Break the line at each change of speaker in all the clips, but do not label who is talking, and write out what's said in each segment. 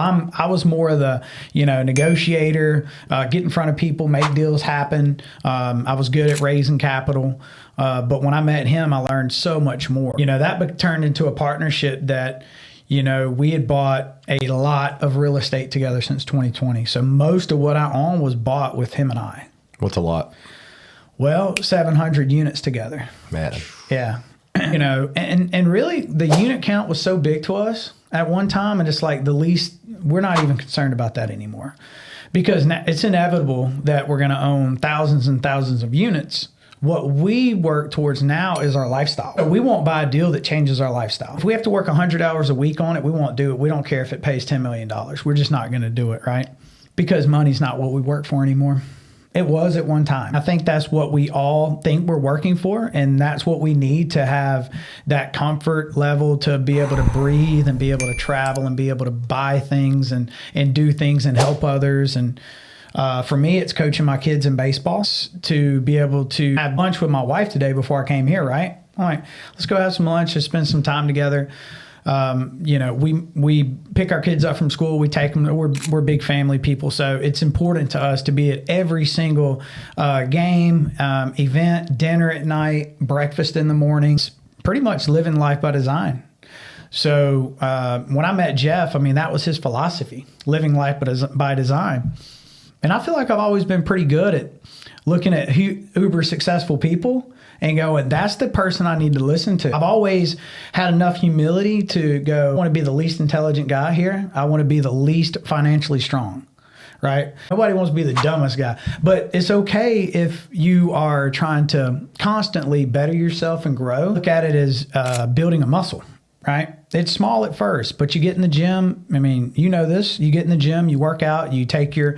I was more of the, negotiator, get in front of people, make deals happen. I was good at raising capital. But when I met him, I learned so much more. That turned into a partnership that, we had bought a lot of real estate together since 2020. So most of what I own was bought with him and I.
What's a lot?
Well, 700 units together.
Man.
Yeah. And really the unit count was so big to us at one time, and it's like we're not even concerned about that anymore, because it's inevitable that we're going to own thousands and thousands of units. What we work towards now is our lifestyle. So we won't buy a deal that changes our lifestyle. If we have to work 100 hours a week on it, we won't do it. We don't care if it pays $10 million. We're just not going to do it, right? Because money's not what we work for anymore. It was at one time. I think that's what we all think we're working for, and that's what we need to have that comfort level to be able to breathe and be able to travel and be able to buy things and do things and help others. And for me, it's coaching my kids in baseball, to be able to have lunch with my wife today before I came here, right? All right, let's go have some lunch and spend some time together. We pick our kids up from school. We take them. We're big family people, so it's important to us to be at every single game, event, dinner at night, breakfast in the mornings. Pretty much living life by design. So when I met Jeff, that was his philosophy: living life by design. And I feel like I've always been pretty good at looking at uber successful people and going, that's the person I need to listen to. I've always had enough humility to go, I want to be the least intelligent guy here. I want to be the least financially strong, right? Nobody wants to be the dumbest guy. But it's okay if you are trying to constantly better yourself and grow. Look at it as building a muscle, right? It's small at first, but you get in the gym. You know this. You get in the gym, you work out, you take your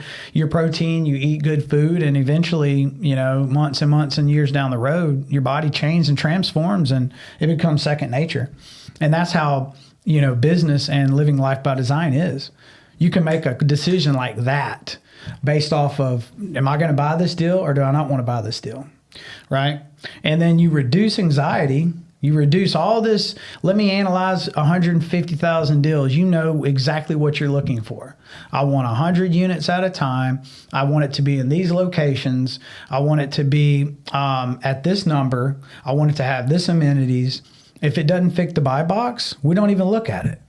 protein, you eat good food, and eventually, months and months and years down the road, your body changes and transforms, and it becomes second nature. And that's how, business and living life by design is. You can make a decision like that based off of, am I going to buy this deal or do I not want to buy this deal, right? And then you reduce anxiety. You reduce all this, let me analyze 150,000 deals. You know exactly what you're looking for. I want 100 units at a time. I want it to be in these locations. I want it to be at this number. I want it to have this amenities. If it doesn't fit the buy box, we don't even look at it.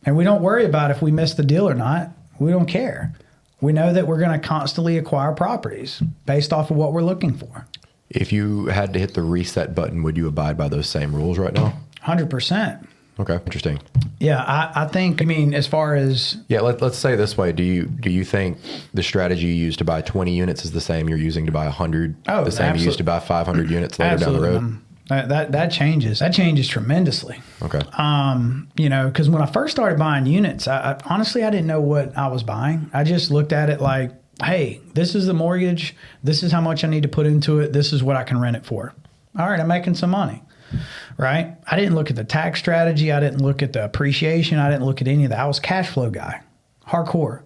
And we don't worry about if we miss the deal or not. We don't care. We know that we're going to constantly acquire properties based off of what we're looking for.
If you had to hit the reset button, would you abide by those same rules right now?
100%.
Okay, interesting.
Yeah, I think, as far as...
Yeah, let's say this way. Do you think the strategy you used to buy 20 units is the same you're using to buy 100? The same you used to buy 500 units later down the road?
That changes. That changes tremendously.
Okay.
Because when I first started buying units, I honestly, I didn't know what I was buying. I just looked at it like, hey, this is the mortgage. This is how much I need to put into it. This is what I can rent it for. All right, I'm making some money, right? I didn't look at the tax strategy. I didn't look at the appreciation. I didn't look at any of that. I was cash flow guy, hardcore.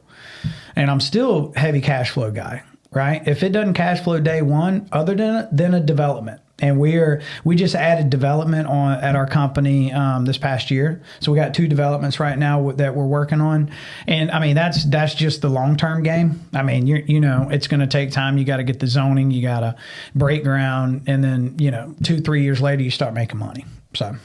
And I'm still heavy cash flow guy, right? If it doesn't cash flow day one, other than a development. And we just added development at our company this past year. So we got 2 developments right now that we're working on. And that's just the long-term game. It's going to take time. You got to get the zoning, you got to break ground, and then 2-3 years later you start making money. So